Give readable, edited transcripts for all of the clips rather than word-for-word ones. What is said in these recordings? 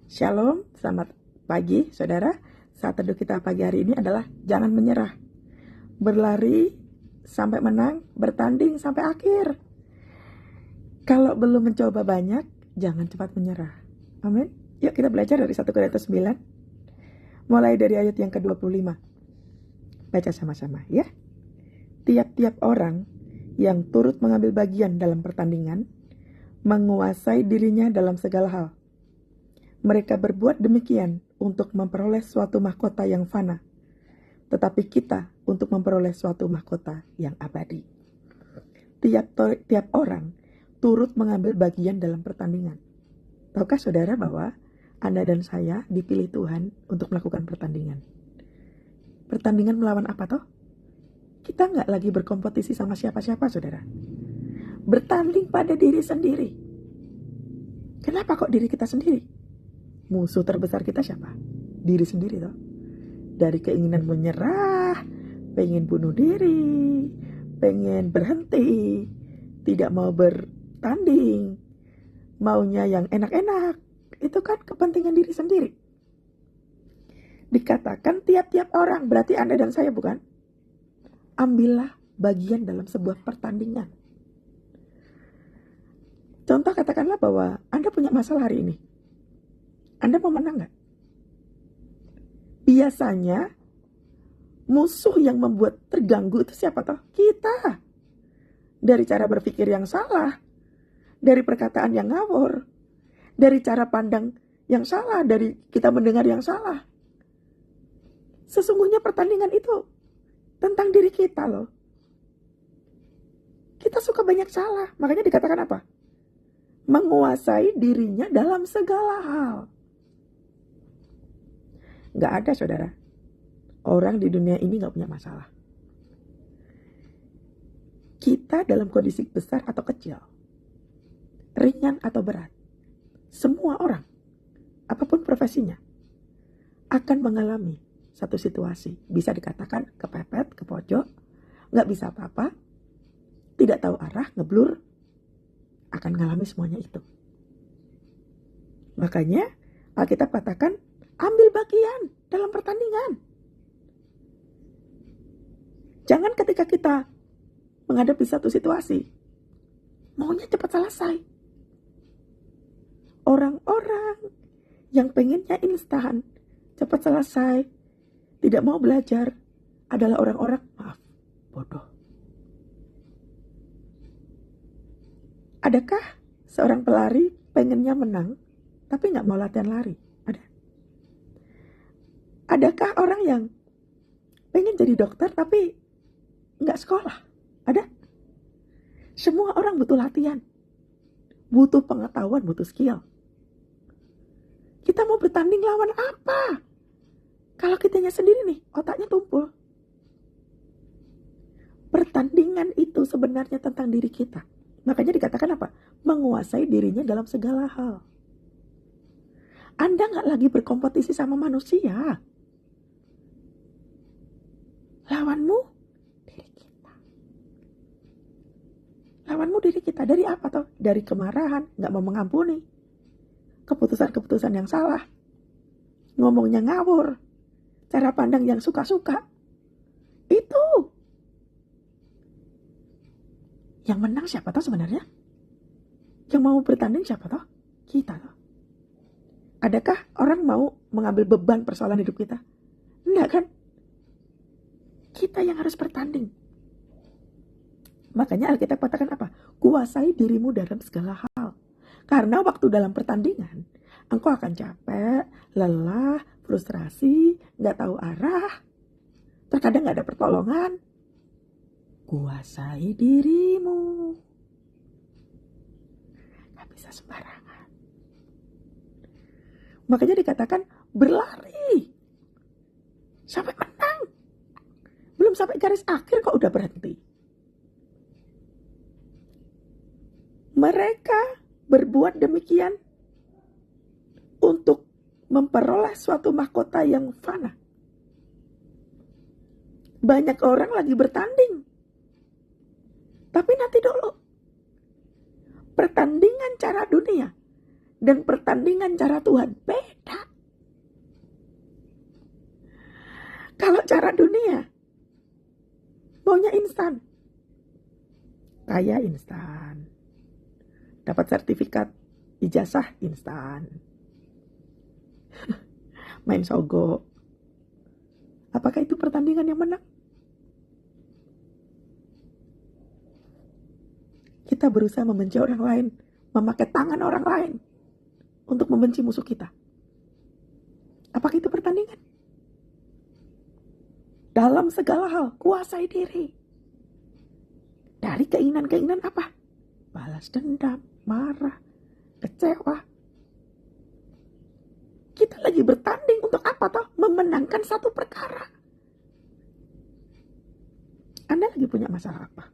Shalom, selamat pagi saudara. Saat teduh kita pagi hari ini adalah jangan menyerah. Berlari sampai menang, bertanding sampai akhir. Kalau belum mencoba banyak, jangan cepat menyerah. Amin. Yuk kita belajar dari 1 Korintus 9. Mulai dari ayat yang ke-25. Baca sama-sama ya. Tiap-tiap orang yang turut mengambil bagian dalam pertandingan, menguasai dirinya dalam segala hal. Mereka berbuat demikian untuk memperoleh suatu mahkota yang fana, tetapi kita untuk memperoleh suatu mahkota yang abadi. Tiap orang turut mengambil bagian dalam pertandingan. Tahukah saudara bahwa Anda dan saya dipilih Tuhan untuk melakukan pertandingan? Pertandingan melawan apa toh? Kita nggak lagi berkompetisi sama siapa-siapa saudara. Bertanding pada diri sendiri. Kenapa kok diri kita sendiri? Musuh terbesar kita siapa? Diri sendiri toh. Dari keinginan menyerah, pengen bunuh diri, pengen berhenti, tidak mau bertanding, maunya yang enak-enak. Itu kan kepentingan diri sendiri. Dikatakan tiap-tiap orang, berarti Anda dan saya bukan? Ambillah bagian dalam sebuah pertandingan. Contoh katakanlah bahwa Anda punya masalah hari ini. Anda mau menang gak? Biasanya musuh yang membuat terganggu itu siapa toh? Kita. Dari cara berpikir yang salah, dari perkataan yang ngawur, dari cara pandang yang salah, dari kita mendengar yang salah. Sesungguhnya pertandingan itu tentang diri kita loh. Kita suka banyak salah, makanya dikatakan apa? Menguasai dirinya dalam segala hal. Gak ada saudara, orang di dunia ini gak punya masalah. Kita dalam kondisi besar atau kecil, ringan atau berat, semua orang, apapun profesinya, akan mengalami satu situasi. Bisa dikatakan kepepet, ke pojok, gak bisa apa-apa, tidak tahu arah, ngeblur, akan mengalami semuanya itu. Makanya Alkitab katakan, ambil bagian dalam pertandingan. Jangan ketika kita menghadapi satu situasi, maunya cepat selesai. Orang-orang yang pengennya instan, cepat selesai, tidak mau belajar, adalah orang-orang, maaf, bodoh. Adakah seorang pelari pengennya menang, tapi gak mau latihan lari? Adakah orang yang pengen jadi dokter tapi nggak sekolah? Ada. Semua orang butuh latihan, butuh pengetahuan, butuh skill. Kita mau bertanding lawan apa? Kalau kitanya sendiri nih, otaknya tumpul. Pertandingan itu sebenarnya tentang diri kita. Makanya dikatakan apa? Menguasai dirinya dalam segala hal. Anda nggak lagi berkompetisi sama manusia. Lawanmu diri kita. Lawanmu diri kita. Dari apa toh? Dari kemarahan, gak mau mengampuni, keputusan-keputusan yang salah, ngomongnya ngawur, cara pandang yang suka-suka. Itu. Yang menang siapa toh sebenarnya? Yang mau bertanding siapa toh? Kita toh. Adakah orang mau mengambil beban persoalan hidup kita? Enggak kan? Kita yang harus bertanding. Makanya Alkitab katakan apa? Kuasai dirimu dalam segala hal. Karena waktu dalam pertandingan, engkau akan capek, lelah, frustrasi, gak tahu arah. Terkadang gak ada pertolongan. Kuasai dirimu. Gak bisa sembarangan. Makanya dikatakan berlari sampai menang. Belum sampai garis akhir kok udah berhenti. Mereka berbuat demikian untuk memperoleh suatu mahkota yang fana. Banyak orang lagi bertanding. Tapi nanti dulu. Pertandingan cara dunia dan pertandingan cara Tuhan beda. Kalau cara dunia, maunya instan. Kaya instan. Dapat sertifikat ijazah instan. Main sogo. Apakah itu pertandingan yang menang? Kita berusaha membenci orang lain, memakai tangan orang lain untuk membenci musuh kita. Apakah itu pertandingan? Dalam segala hal, kuasai diri. Dari keinginan-keinginan apa? Balas dendam, marah, kecewa. Kita lagi bertanding untuk apa toh? Memenangkan satu perkara. Anda lagi punya masalah apa?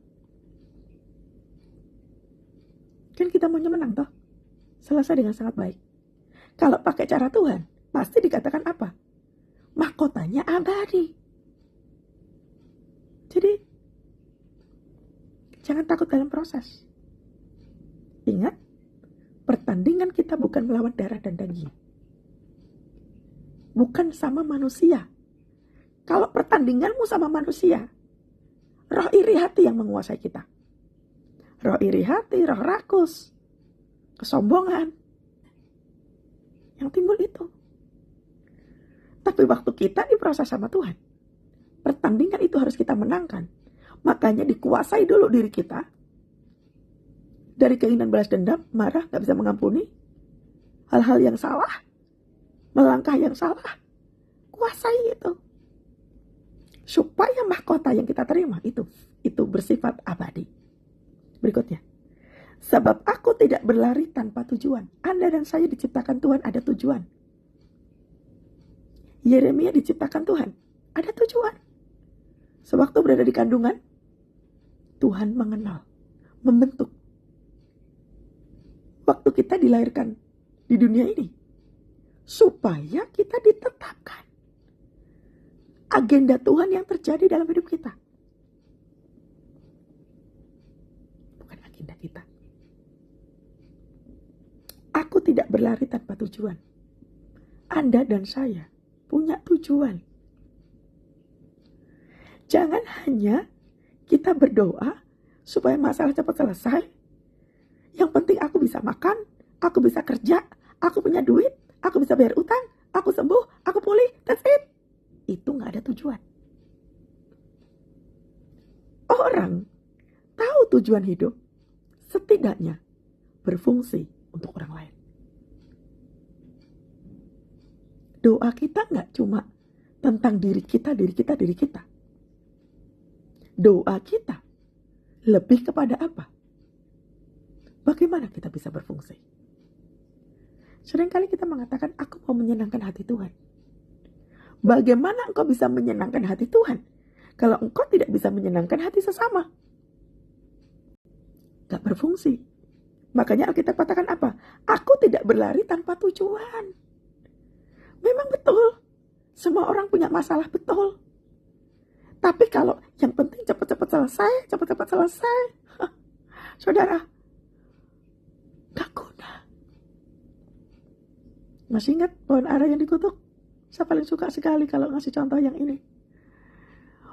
Kan kita maunya menang toh? Selesai dengan sangat baik. Kalau pakai cara Tuhan, pasti dikatakan apa? Mahkotanya abadi. Jadi, jangan takut dalam proses. Ingat, pertandingan kita bukan melawan darah dan daging. Bukan sama manusia. Kalau pertandinganmu sama manusia, roh iri hati yang menguasai kita. Roh iri hati, roh rakus, kesombongan. Yang timbul itu. Tapi waktu kita diproses sama Tuhan, pertandingan itu harus kita menangkan. Makanya dikuasai dulu diri kita. Dari keinginan balas dendam, marah, gak bisa mengampuni. Hal-hal yang salah. Melangkah yang salah. Kuasai itu. Supaya mahkota yang kita terima itu bersifat abadi. Berikutnya. Sebab aku tidak berlari tanpa tujuan. Anda dan saya diciptakan Tuhan ada tujuan. Yeremia diciptakan Tuhan ada tujuan. Sewaktu berada di kandungan, Tuhan mengenal, membentuk. Waktu kita dilahirkan di dunia ini, supaya kita ditetapkan. Agenda Tuhan yang terjadi dalam hidup kita. Bukan agenda kita. Aku tidak berlari tanpa tujuan. Anda dan saya punya tujuan. Jangan hanya kita berdoa supaya masalah cepat selesai. Yang penting aku bisa makan, aku bisa kerja, aku punya duit, aku bisa bayar utang, aku sembuh, aku pulih, that's it. Itu gak ada tujuan. Orang tahu tujuan hidup, setidaknya berfungsi untuk orang lain. Doa kita gak cuma tentang diri kita. Doa kita lebih kepada apa? Bagaimana kita bisa berfungsi? Seringkali kita mengatakan, aku mau menyenangkan hati Tuhan. Bagaimana engkau bisa menyenangkan hati Tuhan kalau engkau tidak bisa menyenangkan hati sesama? Gak berfungsi. Makanya Alkitab katakan apa? Aku tidak berlari tanpa tujuan. Memang betul. Semua orang punya masalah, betul. Tapi kalau yang penting cepat-cepat selesai. Saudara, gak guna. Masih ingat pohon ara yang dikutuk? Saya paling suka sekali kalau ngasih contoh yang ini.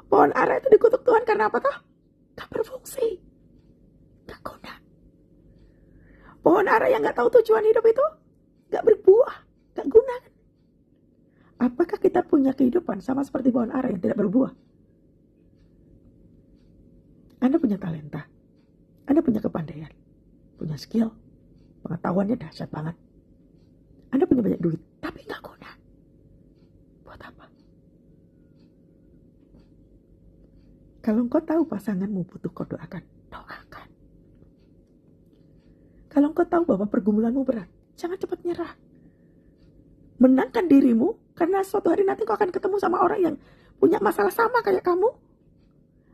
Pohon ara itu dikutuk Tuhan karena apa toh? Gak berfungsi. Gak guna. Pohon ara yang gak tahu tujuan hidup itu gak berbuah, gak guna. Apakah kita punya kehidupan sama seperti pohon ara yang tidak berbuah? Anda punya talenta, Anda punya kepandaian, punya skill, pengetahuannya dahsyat banget. Anda punya banyak duit, tapi gak guna. Buat apa? Kalau engkau tahu pasanganmu butuh kau doakan, doakan. Kalau engkau tahu bahwa pergumulanmu berat, jangan cepat nyerah. Menangkan dirimu, karena suatu hari nanti kau akan ketemu sama orang yang punya masalah sama kayak kamu.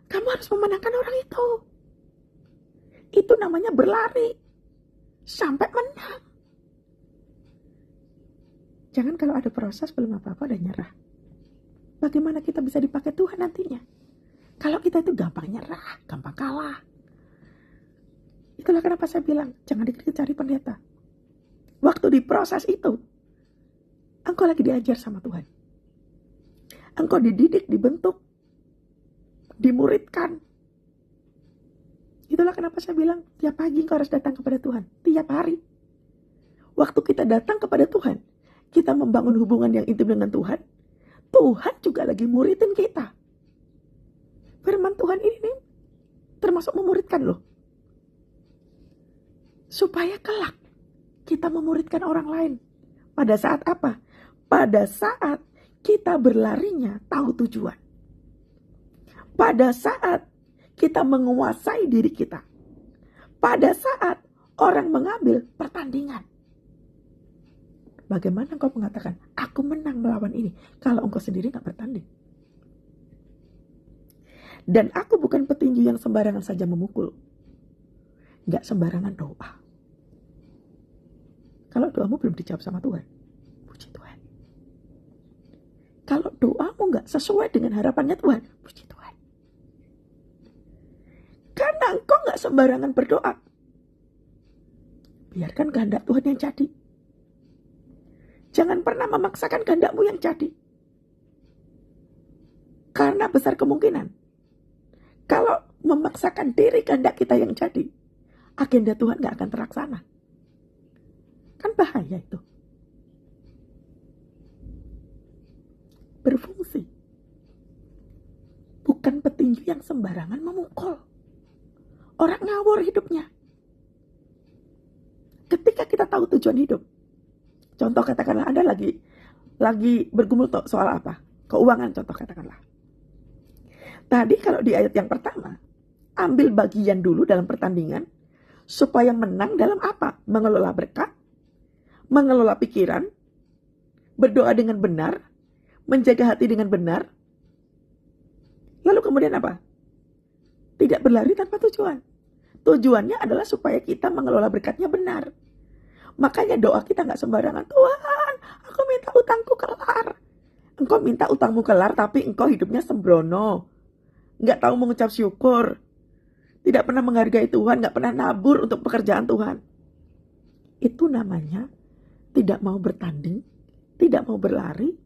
Kamu harus memenangkan orang itu. Itu namanya berlari sampai menang. Jangan kalau ada proses belum apa-apa udah nyerah. Bagaimana kita bisa dipakai Tuhan nantinya? Kalau kita itu gampang nyerah, gampang kalah. Itulah kenapa saya bilang, jangan dikit cari pendeta. Waktu di proses itu, engkau lagi diajar sama Tuhan. Engkau dididik, dibentuk, dimuridkan. Itulah kenapa saya bilang tiap pagi engkau harus datang kepada Tuhan. Tiap hari. Waktu kita datang kepada Tuhan, kita membangun hubungan yang intim dengan Tuhan. Tuhan juga lagi muridin kita. Firman Tuhan ini nih, termasuk memuridkan loh. Supaya kelak kita memuridkan orang lain. Pada saat apa? Pada saat kita berlarinya tahu tujuan. Pada saat kita menguasai diri kita. Pada saat orang mengambil pertandingan. Bagaimana engkau mengatakan, aku menang melawan ini, kalau engkau sendiri gak bertanding? Dan aku bukan petinju yang sembarangan saja memukul. Gak sembarangan doa. Kalau doamu belum dijawab sama Tuhan, puji Tuhan. Kalau doamu gak sesuai dengan harapannya Tuhan, puji Tuhan. Karena engkau gak sembarangan berdoa. Biarkan kehendak Tuhan yang jadi. Jangan pernah memaksakan kehendakmu yang jadi. Karena besar kemungkinan, kalau memaksakan diri kehendak kita yang jadi, agenda Tuhan gak akan terlaksana. Kan bahaya itu. Berfungsi. Bukan petinju yang sembarangan memukul. Orang ngawur hidupnya. Ketika kita tahu tujuan hidup. Contoh katakanlah Anda lagi bergumul soal apa? Keuangan contoh katakanlah. Tadi kalau di ayat yang pertama, ambil bagian dulu dalam pertandingan supaya menang dalam apa? Mengelola berkat, mengelola pikiran, berdoa dengan benar, menjaga hati dengan benar. Lalu kemudian apa? Tidak berlari tanpa tujuan. Tujuannya adalah supaya kita mengelola berkatnya benar. Makanya doa kita gak sembarangan. Tuhan, aku minta utangku kelar. Engkau minta utangmu kelar, tapi engkau hidupnya sembrono. Gak tahu mengucap syukur. Tidak pernah menghargai Tuhan, gak pernah nabur untuk pekerjaan Tuhan. Itu namanya tidak mau bertanding, tidak mau berlari,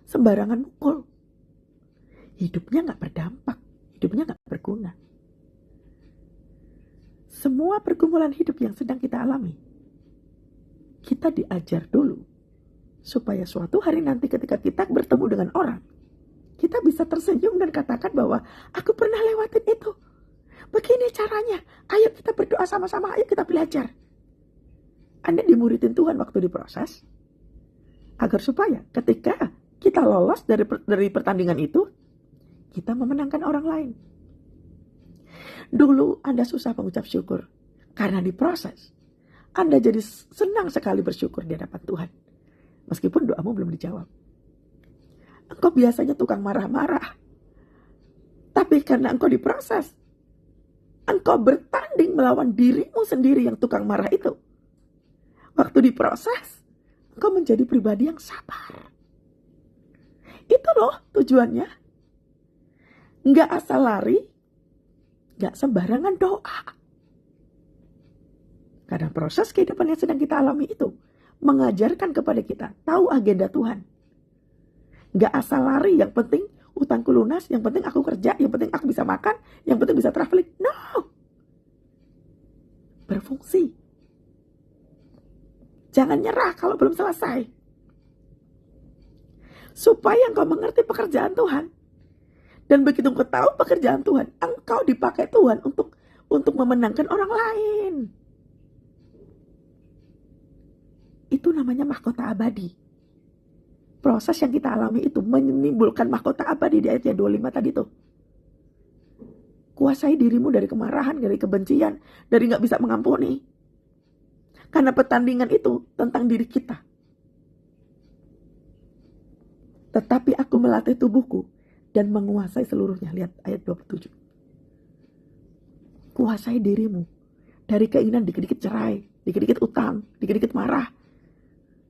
sembarangan mukul. Hidupnya gak berdampak, hidupnya gak berguna. Semua pergumulan hidup yang sedang kita alami, kita diajar dulu supaya suatu hari nanti ketika kita bertemu dengan orang, kita bisa tersenyum dan katakan bahwa aku pernah lewatin itu. Begini caranya. Ayo kita berdoa sama-sama, ayo kita belajar. Anda dimuridin Tuhan waktu diproses agar supaya ketika kita lolos dari pertandingan itu, kita memenangkan orang lain. Dulu Anda susah mengucap syukur karena diproses. Anda jadi senang sekali bersyukur di hadapan Tuhan. Meskipun doamu belum dijawab. Engkau biasanya tukang marah-marah. Tapi karena engkau diproses, engkau bertanding melawan dirimu sendiri yang tukang marah itu. Waktu diproses, engkau menjadi pribadi yang sabar. Itu loh tujuannya. Nggak asal lari, nggak sembarangan doa. Karena proses kehidupan yang sedang kita alami itu mengajarkan kepada kita tahu agenda Tuhan. Gak asal lari, yang penting utangku lunas, yang penting aku kerja, yang penting aku bisa makan, yang penting bisa traveling. No. Berfungsi. Jangan nyerah kalau belum selesai. Supaya engkau mengerti pekerjaan Tuhan. Dan begitu engkau tahu pekerjaan Tuhan, engkau dipakai Tuhan untuk memenangkan orang lain. Itu namanya mahkota abadi. Proses yang kita alami itu menimbulkan mahkota abadi di ayat 25 tadi tuh. Kuasai dirimu dari kemarahan, dari kebencian, dari gak bisa mengampuni. Karena pertandingan itu tentang diri kita. Tetapi aku melatih tubuhku dan menguasai seluruhnya. Lihat ayat 27. Kuasai dirimu dari keinginan dikit-dikit cerai, dikit-dikit utang, dikit-dikit marah.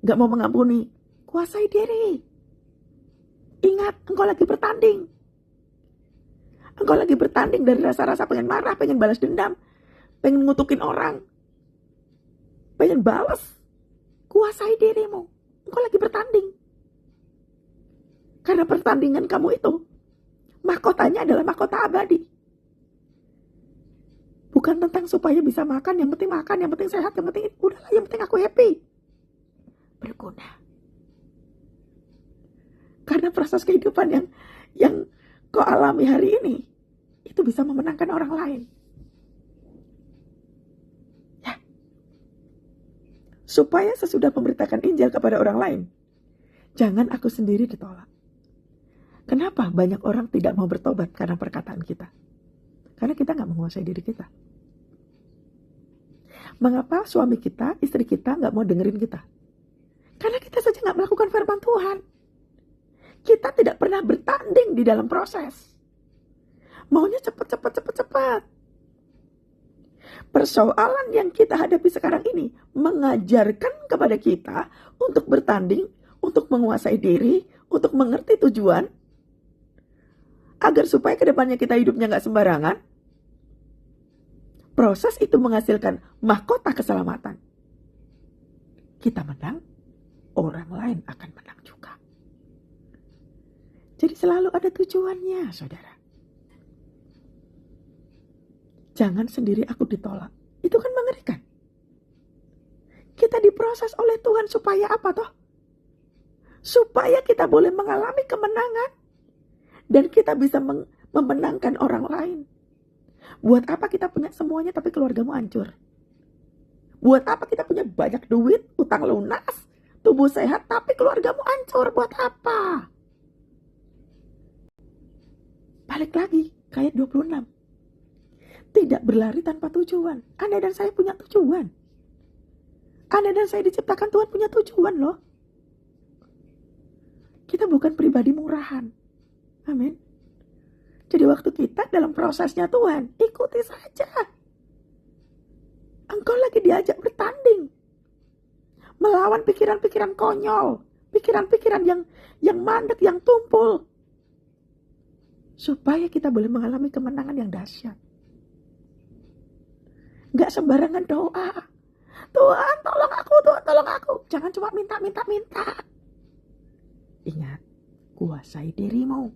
Gak mau mengampuni. Kuasai diri. Ingat, engkau lagi bertanding. Engkau lagi bertanding dari rasa-rasa pengen marah, pengen balas dendam, pengen ngutukin orang, pengen balas. Kuasai dirimu. Engkau lagi bertanding. Karena pertandingan kamu itu, mahkotanya adalah mahkota abadi. Bukan tentang supaya bisa makan, yang penting sehat, yang penting udahlah, yang penting aku happy. Berguna. Karena proses kehidupan yang kau alami hari ini, itu bisa memenangkan orang lain. Ya. Supaya sesudah memberitakan Injil kepada orang lain, jangan aku sendiri ditolak. Kenapa banyak orang tidak mau bertobat karena perkataan kita? Karena kita gak menguasai diri kita. Mengapa suami kita, istri kita gak mau dengerin kita? Karena kita saja gak melakukan firman Tuhan. Kita tidak pernah bertanding di dalam proses. Maunya cepat. Persoalan yang kita hadapi sekarang ini mengajarkan kepada kita untuk bertanding, untuk menguasai diri, untuk mengerti tujuan, agar supaya kedepannya kita hidupnya gak sembarangan. Proses itu menghasilkan mahkota keselamatan. Kita menang, orang lain akan menang juga. Jadi selalu ada tujuannya, saudara. Jangan sendiri aku ditolak. Itu kan mengerikan. Kita diproses oleh Tuhan supaya apa toh? Supaya kita boleh mengalami kemenangan. Dan kita bisa memenangkan orang lain. Buat apa kita punya semuanya tapi keluargamu hancur? Buat apa kita punya banyak duit, utang lunas, tubuh sehat tapi keluargamu hancur? Buat apa? Balik lagi ke ayat 26. Tidak berlari tanpa tujuan. Anda dan saya punya tujuan. Anda dan saya diciptakan Tuhan punya tujuan loh. Kita bukan pribadi murahan. Amin. Jadi waktu kita dalam prosesnya Tuhan, ikuti saja. Engkau lagi diajak bertanding. Melawan pikiran-pikiran konyol. Pikiran-pikiran yang mandek, yang tumpul. Supaya kita boleh mengalami kemenangan yang dahsyat. Gak sembarangan doa. Tuhan tolong aku, Tuhan tolong aku. Jangan cuma minta. Ingat, kuasai dirimu.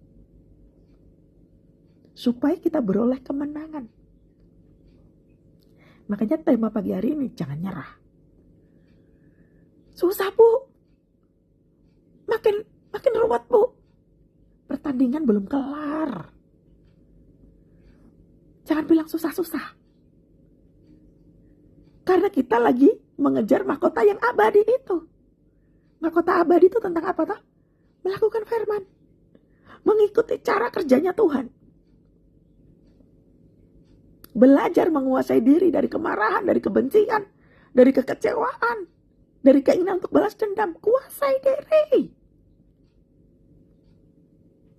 Supaya kita beroleh kemenangan. Makanya tema pagi hari ini, jangan nyerah. Susah bu. Makin ruwet bu. Pertandingan belum kelar. Jangan bilang susah-susah. Karena kita lagi mengejar mahkota yang abadi itu. Mahkota abadi itu tentang apa toh? Melakukan firman. Mengikuti cara kerjanya Tuhan. Belajar menguasai diri dari kemarahan, dari kebencian, dari kekecewaan, dari keinginan untuk balas dendam. Kuasai diri.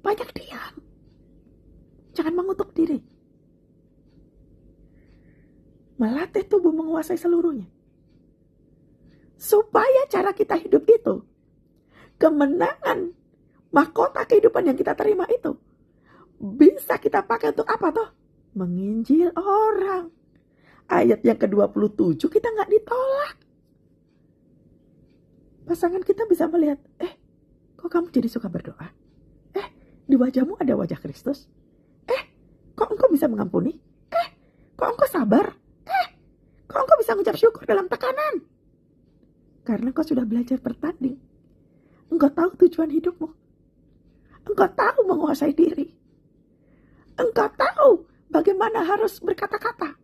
Banyak diam. Jangan mengutuk diri. Melatih tubuh menguasai seluruhnya. Supaya cara kita hidup itu, kemenangan, mahkota kehidupan yang kita terima itu, bisa kita pakai untuk apa toh? Menginjil orang. Ayat yang ke-27 kita gak ditolak. Pasangan kita bisa melihat, kok kamu jadi suka berdoa? Di wajahmu ada wajah Kristus? Kok engkau bisa mengampuni? Kok engkau sabar? Kok engkau bisa mengucap syukur dalam tekanan? Karena engkau sudah belajar bertanding. Engkau tahu tujuan hidupmu. Engkau tahu menguasai diri. Engkau tahu bagaimana harus berkata-kata.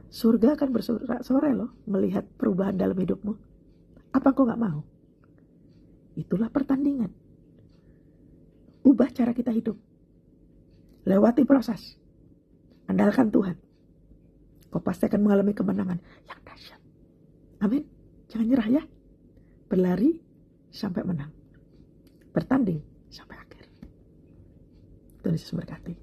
Surga akan bersorak-sorai loh melihat perubahan dalam hidupmu. Apa engkau gak mau? Itulah pertandingan. Ubah cara kita hidup. Lewati proses. Andalkan Tuhan. Kau pasti akan mengalami kemenangan yang dahsyat. Amin. Jangan nyerah ya. Berlari sampai menang. Bertanding sampai akhir. Tuhan Yesus memberkati.